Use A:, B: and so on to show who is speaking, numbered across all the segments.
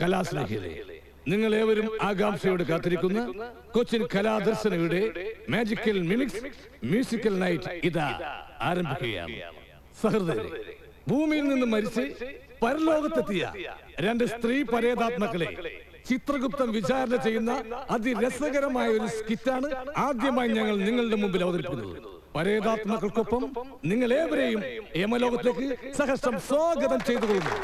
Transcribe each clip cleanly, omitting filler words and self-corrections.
A: കലാസ്നേഹികളെ, നിങ്ങളേവരും ആകാംക്ഷയോട് കാത്തിരിക്കുന്ന കൊച്ചിൻ കലാദർശനയുടെ മാജിക്കൽ മിമിക്സ് മ്യൂസിക്കൽ നൈറ്റ് ഇതാ ആരംഭിക്കുകയാണ്. സഹൃദയരെ, ഭൂമിയിൽ നിന്ന് മരിച്ച് പരലോകത്തെത്തിയ 2 സ്ത്രീ പരേതാത്മക്കളെ ചിത്രഗുപ്തൻ വിചാരണ ചെയ്യുന്ന അതിരസകരമായ ഒരു സ്കിറ്റാണ് ആദ്യമായി ഞങ്ങൾ നിങ്ങളുടെ മുമ്പിൽ അവതരിപ്പിക്കുന്നത്. പരേതാത്മകൾക്കൊപ്പം നിങ്ങളേവരെയും യമലോകത്തേക്ക് സഹർഷം സ്വാഗതം ചെയ്തുകൊള്ളുന്നു.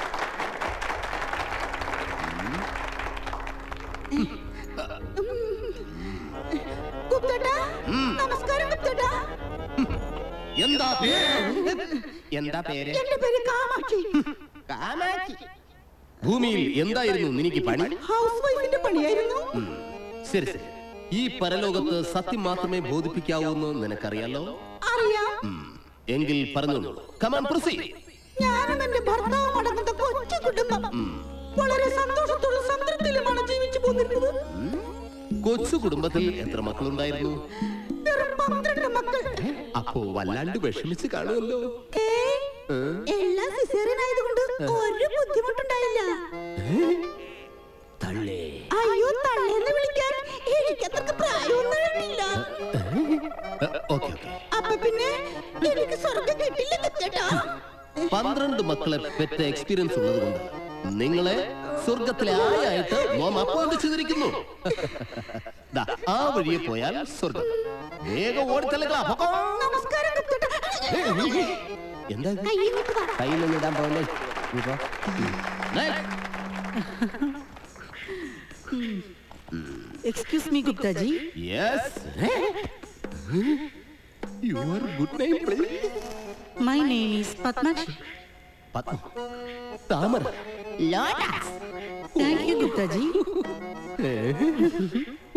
B: എന്താ പേര്? ഭൂമിയിൽ എന്തായിരുന്നു നിനക്ക് പണി?
C: ഹൗസ് വൈഫിന്റെ പണിയായിരുന്നു.
B: ശരി ശരി. ഈ പരലോകത്ത് സത്യം മാത്രമേ ബോധിപ്പിക്കാവൂ എന്ന് നിനക്കറിയാലോ?
C: അറിയാം.
B: എങ്കിൽ പറഞ്ഞോളൂ. Come on proceed.
C: ഞാനും എന്റെ ഭർത്താവും അടങ്ങുന്ന കൊച്ചു കുടുംബം വളരെ സന്തോഷത്തോടും സംതൃപ്തിയിലുമാണ് ജീവിച്ചു പോന്നിരുന്നത്.
B: കൊച്ചു കുടുംബത്തിൽ എത്ര മക്കളുണ്ടായിരുന്നു?
C: 12 മക്കൾ.
B: അപ്പോ വല്ലാണ്ട് വിഷമിച്ച് കാണുമല്ലോ.
C: എല്ലാം സിസേറിയൻ ആയതുകൊണ്ട് ഒരു ബുദ്ധിമുട്ടുണ്ടായില്ല.
B: തള്ളേ.
C: അയ്യോ, തള്ളേന്ന് വിളിക്കാൻ എനിക്കത്ര പ്രായമൊന്നുമില്ല. അപ്പൊ പിന്നെ എനിക്ക് സ്വർഗം കിട്ടില്ല ചേട്ടാ.
B: 12 മക്കളെ പെറ്റ എക്സ്പീരിയൻസ് ഉള്ളത് കൊണ്ട് നിങ്ങളെ സ്വർഗത്തിലെ ആയായിട്ട് മോം അപ്പോയിന്റ് ചെയ്തിരിക്കുന്നു. ആ വഴിയെ പോയാൽ സ്വർഗം. വേഗം ഓടിത്തള്ളുക.
C: നമസ്കാരം.
B: എന്താ കയ്യിലൊന്നും ഇടാൻ പോലെ?
C: Excuse me, Gupta ji.
B: Yes. Your good name, please.
C: My name is Padmakshi.
B: Padma. Tamara.
C: Lotus. Thank you, Gupta ji.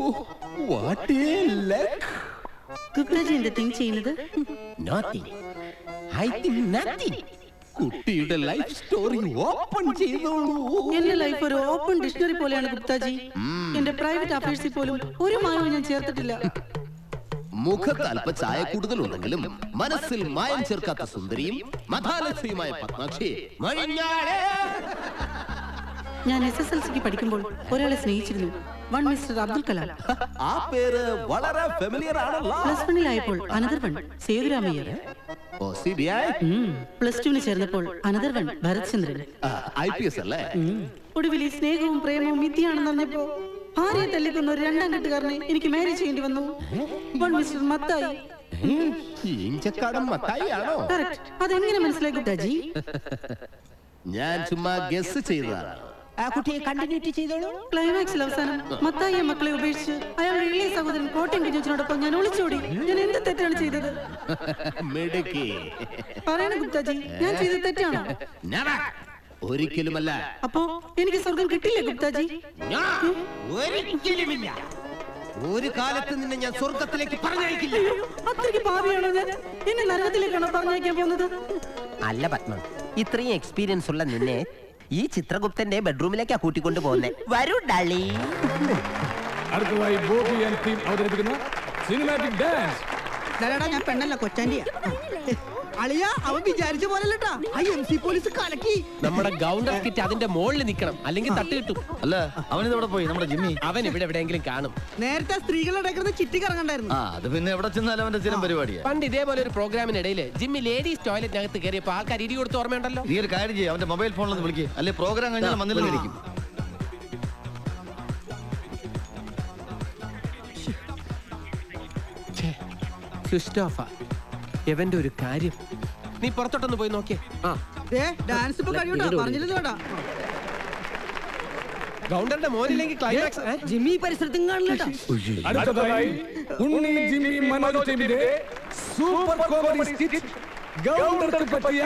B: Oh, what a luck.
C: Gupta ji, എന്ത് തിങ്ക് ചെയ്യുന്നത്?
B: Nothing. I think nothing. കുട്ടിയുടെ life story open ചെയ്തോളൂ.
C: എന്റെ life ഒരു open dictionary പോലെയാണ് ഗുപ്താജി. എന്റെ private അഫയേഴ്സിൽ പോലും ഒരു മായവും ഞാൻ ചേർത്തിട്ടില്ല.
B: മുഖത്ത് അല്പ ചായ കൂടുതലുണ്ടെങ്കിലും മനസ്സിൽ മായം ചേർക്കാത്ത സുന്ദരിയും മഥാലക്ഷ്യയുമായ പത്മാക്ഷി.
C: ഞാൻ SSLCക്ക് പഠിക്കുമ്പോൾ ഒരാളെ സ്നേഹിച്ചിരുന്നു. One mister Abdul Kalam.
B: ആ പേര് വളരെ ഫെമിലിയർ ആണല്ലോ.
C: +1 ആയപ്പോൾ അനദർ വൺ സേതുരാമയ്യർ. +2 ചേർന്നപ്പോൾ another one Bharat Chandran.
B: IPS അല്ലേ?
C: ഒടുവിൽ ഈ സ്നേഹവും പ്രേമവും മിഥ്യയാണെന്ന് അറിഞ്ഞപ്പോ ഭാര്യയെ തല്ലിക്കൊന്ന ഒരു 2ാം കെട്ടുകാരനെ എനിക്ക് മാരേജ് ചെയ്യേണ്ടി വന്നു. One mister Mathai. അതെങ്ങനെ മനസ്സിലായി ഗുപ്താജി?
B: ഞാൻ ചുമ്മാ ഗസ് ചെയ്തതാണ്.
C: ആ കുട്ടിയെ കണ്ടിന്യൂറ്റി ചെയ്തോളൂ. ക്ലൈമാക്സിൽ അവസാനം മത്തായിയെ മക്കളെ ഉപേക്ഷിച്ച് അയാളുടെ ഇളയ സഹോദരൻ കോട്ടയം കുഞ്ഞച്ചനോടൊപ്പം ഞാൻ ഒളിച്ചോടി. ഞാൻ എന്ത് തെറ്റാണ് ചെയ്തത്? പറയണ ഗുപ്താജി, ഞാൻ ചെയ്തത് തെറ്റാണോ?
B: ഒരിക്കലുമല്ല.
C: അപ്പോ എനിക്ക് സ്വർഗം കിട്ടില്ലേ ഗുപ്താജി?
B: ഒരിക്കലുമില്ല. ഒരു കാലത്ത് നിന്നെ ഞാൻ സ്വർഗത്തിലേക്ക് പറഞ്ഞയക്കില്ല.
C: അത്രയ്ക്ക് പാപിയാണോ ഞാൻ? എന്നെ നരകത്തിലേക്കാണോ പറഞ്ഞയക്കാൻ പോകുന്നത്?
D: അല്ല പത്മ, ഇത്രയും എക്സ്പീരിയൻസ് ഉള്ള നിന്നെ ഈ ചിത്രഗുപ്തന്റെ ബെഡ്റൂമിലേക്കാ കൂട്ടിക്കൊണ്ടു പോകുന്നേ. വരൂ ഡാളി.
A: അടുത്തതായി ബോബി ആൻഡ് ടീം അവതരിപ്പിക്കുന്ന സിനിമാറ്റിക് ഡാൻസ്.
C: ഞാൻ പെണ്ണല്ല, കൊച്ചാൻഡിയാ. അളിയ, അവൻ വിചാരിച്ച പോലല്ലട്ടാ. MC പോലീസ് കലക്കി.
E: നമ്മുടെ ഗൗണ്ടർ കിറ്റ് അതിന്റെ മുകളിൽ നിൽക്കണം, അല്ലെങ്കിൽ തട്ട് കിട്ടും.
F: അല്ല, അവനിത് എവിടെ പോയി? നമ്മുടെ ജിമ്മി
E: അവൻ ഇവിടെ എവിടെയെങ്കിലും കാണും.
C: നേരത്തെ സ്ത്രീകളുടെ ചിട്ടി കറങ്ങണ്ടായിരുന്നു.
F: അത് പിന്നെ എവിടെ ചെന്നാലും അവന്റെ സ്ഥിരം പരിപാടിയാ.
E: പണ്ട് ഇതേപോലെ ഒരു പ്രോഗ്രാമിനിടയിൽ ജിമ്മി ലേഡീസ് ടോയ്ലറ്റിനകത്ത് കയറിയപ്പോൾ ആൾക്കാർ ഇടി കൊടുത്ത് ഓർമ്മയുണ്ടല്ലോ.
F: നീ ഒരു കാര്യം ചെയ്യും, അവന്റെ മൊബൈൽ ഫോണിലൊന്ന് വിളിക്കുക, അല്ലെ പ്രോഗ്രാം കഴിഞ്ഞാൽ വന്നില്ലായിരിക്കും.
E: എവന്റെ ഒരു കാര്യം, നീ പുറത്തോട്ടൊന്ന് പോയി നോക്കിയേ.
C: ഡാൻസ് ഇപ്പൊ പറഞ്ഞില്ല.
E: ഗൗണ്ടറിന്റെ മോനില്ലെങ്കിൽ ക്ലൈമാക്സ്
C: ജിമ്മി പരിസരത്തും കാണില്ല.
A: അടുത്തതായി ഉണ്ണി ജിമ്മി മനോജ് ടീമിന്റെ സൂപ്പർ കോമഡി സ്കിറ്റ് ഗൗണ്ടർക്ക് പറ്റിയ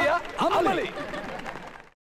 A: അമലി.